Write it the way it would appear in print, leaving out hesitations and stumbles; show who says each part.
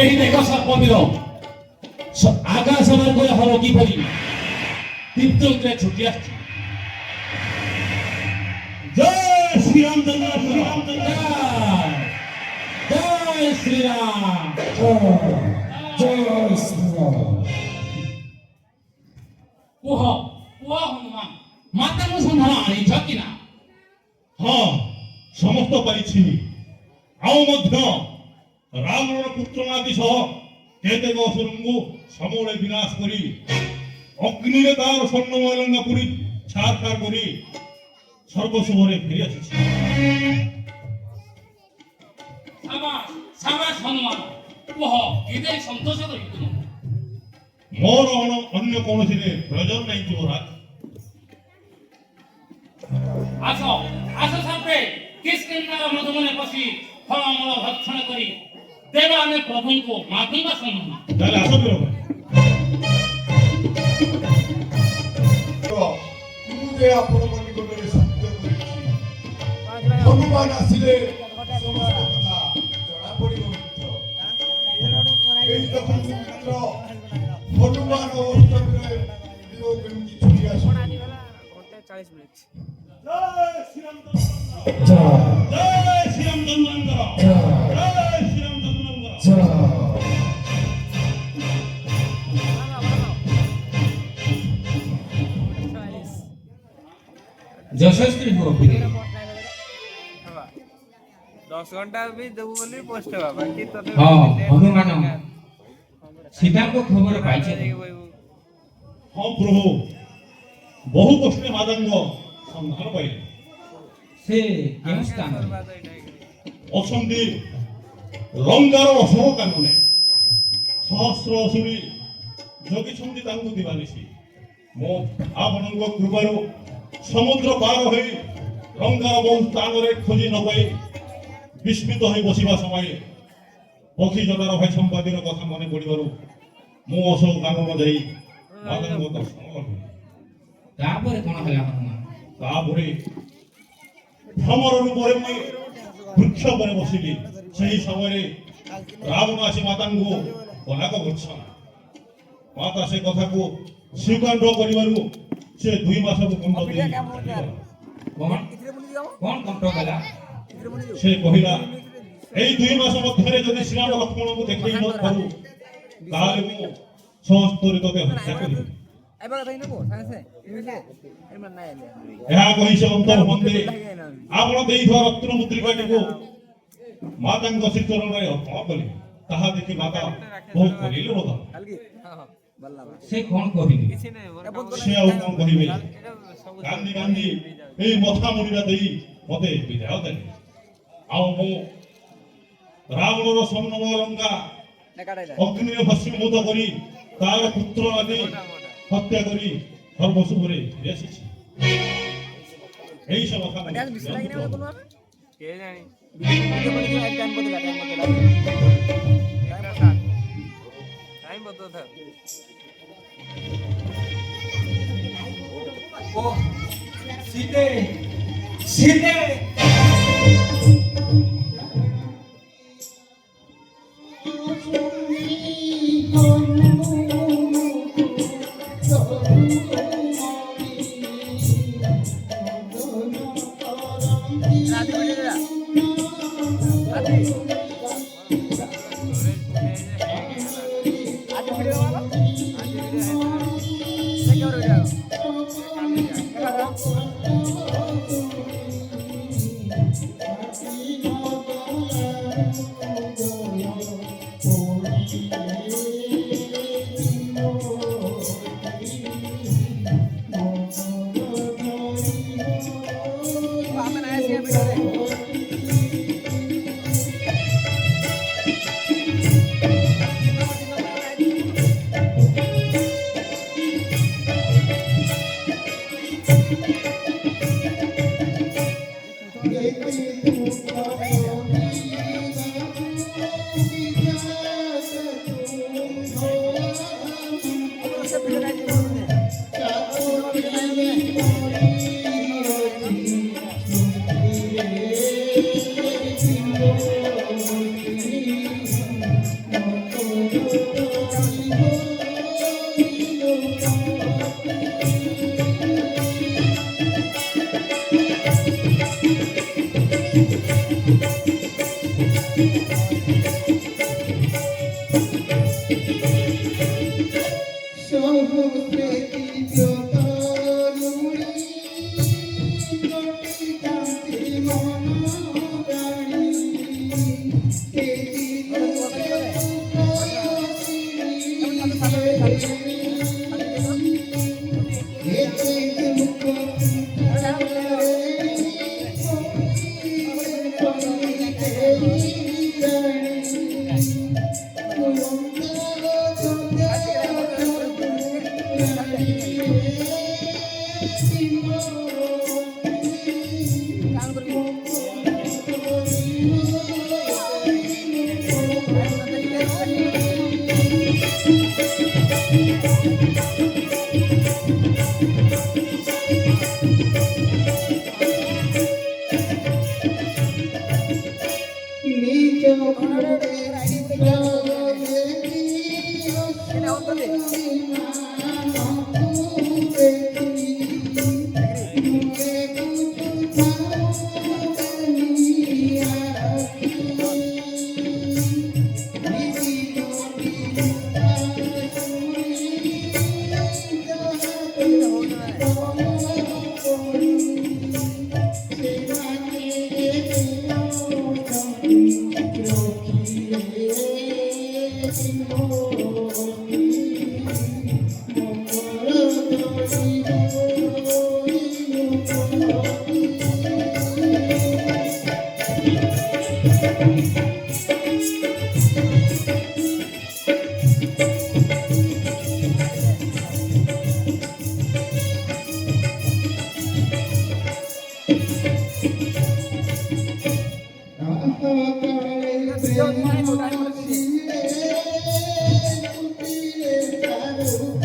Speaker 1: ଏହି ଦେଖ ସର୍ପବୀର ଆକାଶ ମାର୍ଗରେ ହବ କିପରି ତୀର୍ଥରେ ଛୁଟି ଆସିଛି।
Speaker 2: ଜୟ ଶ୍ରୀରାମ ଜୟ
Speaker 1: ଶ୍ରୀରାମ।
Speaker 3: ଜୟ ଶ୍ରୀରାମ।
Speaker 1: କୁହ କୁହ ହନୁମାନ, ମାତାଙ୍କ ସନ୍ଧାନ ଆଣିଛ କି ନା?
Speaker 2: ହଁ, ସମସ୍ତ ପାଇଛି। ଆଉ ମଧ୍ୟ ରାବଣର ପୁତ୍ରମାଦି ସହ କେତେକ ଅସୁରଙ୍କୁ ସମୂଳେ ବିନାଶ କରି ଅଗ୍ନିରେ ତାର ସ୍ୱର୍ଣ୍ଣମୟଲଙ୍କା ପୁରୀ ଛାରଖାର କରି ସର୍ବଶୁଭରେ ଫେରି ଆସିଛି।
Speaker 1: ସାବାସ ହନୁମାନ, କୁହ ହୃଦୟ ସନ୍ତୋଷ କରି ତୁମ
Speaker 2: ମୋର ଅନ୍ୟ କୌଣସିରେ ପ୍ରୟୋଜନ ନାହିଁ ଯୁବରାଜ।
Speaker 1: ଆସ ଆସ ସାପେ କିଷ୍କିନ୍ଧାର ମଧୁବନେ ପଶି ଫଳମୂଳ ଭକ୍ଷଣ କରି ଦେବା ଆମେ ପ୍ରଭୁଙ୍କୁ ମାଧୁଙ୍କ ସମ୍ମାନ।
Speaker 2: ତାହେଲେ ଆସ ବୀର ଭାଇ।
Speaker 3: ମୁଁ ଯେ ଆପଣଙ୍କ ନିକଟରେ ସତ୍ୟ କରିଛି, ହନୁମାନ ଆସିଲେ ସମସ୍ତ କଥା ଜଣା ପଡ଼ିବ ମିତ୍ର। ଏହି ଦେଖନ୍ତୁ ମିତ୍ର, ହନୁମାନ ଅନ୍ତରରେ କେମିତି ଛୁଟି ଆସୁ।
Speaker 2: ଜୟ ଶ୍ରୀରାମ
Speaker 3: ଜୟ
Speaker 2: ଜୟ ଶ୍ରୀରାମ ଚନ୍ଦ୍ରଙ୍କର ଜୟ ଶ୍ରୀରାମ ଚନ୍ଦ୍ରଙ୍କର।
Speaker 3: ଜୟ
Speaker 1: ଯଶସ୍ୱୀ ହୁଅ ପିଲେ।
Speaker 4: 10 घंटा भी देबू बोली पोस्ट बाबा कि तते
Speaker 1: ହଁ ହନୁମାନ ସୀତାଙ୍କ ଖବର ପାଇছে।
Speaker 2: ହଁ ପ୍ରଭୁ, ବହୁ କଷ୍ଟରେ ମାତାଙ୍କ ସନ୍ଧାନ ପାଇଲେ।
Speaker 1: ସେ କେଉଁ ସ୍ଥାନରେ?
Speaker 2: ଅଛନ୍ତି ଲଙ୍କାର ଅଶୋକ କାନନେ। ସହସ୍ର ଅସୁରୀ ଜଗିଛନ୍ତି ତାଙ୍କୁ ଦିବାନିଶି। ମୁଁ ଆପଣଙ୍କ କୃପାରୁ ସମୁଦ୍ର ପାର ହୋଇ ଲଙ୍କାର ବହୁ ସ୍ଥାନରେ ଖୋଜି ନ ପାଇ ବିସ୍ମିତ ହୋଇ ବସିବା ସମୟରେ ପକ୍ଷୀ ଜଟାର ଭାଇ ସମ୍ପାଦୀର କଥା ମନେ ପଡ଼ିବାରୁ ମୁଁ ଅଶୋକ କାନନ ଯାଇ ମାତାଙ୍କ ଦର୍ଶନ କଲି।
Speaker 1: ତାପରେ କଣ ହେଲା ହନୁମାନ?
Speaker 2: ତାପରେ ଭ୍ରମର ରୂପରେ ମୁଁ ବୃକ୍ଷ ଉପରେ ବସିଲି। ସେହି ସମୟରେ ରାବଣ ଆସି ମାତାଙ୍କୁ ପଲାକ ଗଚ୍ଛନ। ମାତା ସେ କଥାକୁ ସ୍ୱୀକାର ନ କରିବାରୁ ସେ 2 ମାସକୁ କୁଣ୍ଡ ଦେଇ ଚାଲିଗଲା।
Speaker 1: କଣ କଣ କଣ୍ଟ ହେଲା?
Speaker 2: ସେ କହିଲା, ଏଇ 2 ମାସ ମଧ୍ୟରେ ଯଦି ଶ୍ରୀରାମ ଲକ୍ଷ୍ମଣଙ୍କୁ ଦେଖେଇ ନ ପାରୁ ତାହେଲେ ମୁଁ ସହସ୍ତରେ ତତେ ହତ୍ୟା କରିବି। ଏହା କହି ସେ ଅନ୍ତର ମନ୍ଦିରେ ଆପଣ ଦେଇଥିବା ରତ୍ନ ମୁଦ୍ରିକାଟିକୁ ମାତାଙ୍କ ଶ୍ରୀଚରଣରେ ଅର୍ପଣ କଲେ। ତାହା ଦେଖି ମାତା ବହୁତ କରିଲେ ବୋଧ।
Speaker 1: ସେ କଣ କହିଲେ?
Speaker 2: ସେ ଆଉ କଣ କହିବେ? କାନ୍ଦି କାନ୍ଦି ଏଇ ମଥା ମୁଡ଼ିଟା ଦେଇ ମତେ ବିଦାୟ ଦେଲେ। ଆଉ ମୁଁ ରାବଣର ସ୍ୱର୍ଣ୍ଣମୟ ଲଙ୍କା ଅଗ୍ନିରେ ଭସ୍ମୀଭୂତ କରି ତାର ପୁତ୍ର ଆଦି ହତ୍ୟା କରି ସର୍ବଶୁଭରେ ଫେରି ଆସିଛି। এই সব কথা
Speaker 4: কে জানি টাইম বদল
Speaker 1: ও সীতে সীতে
Speaker 3: Thank you.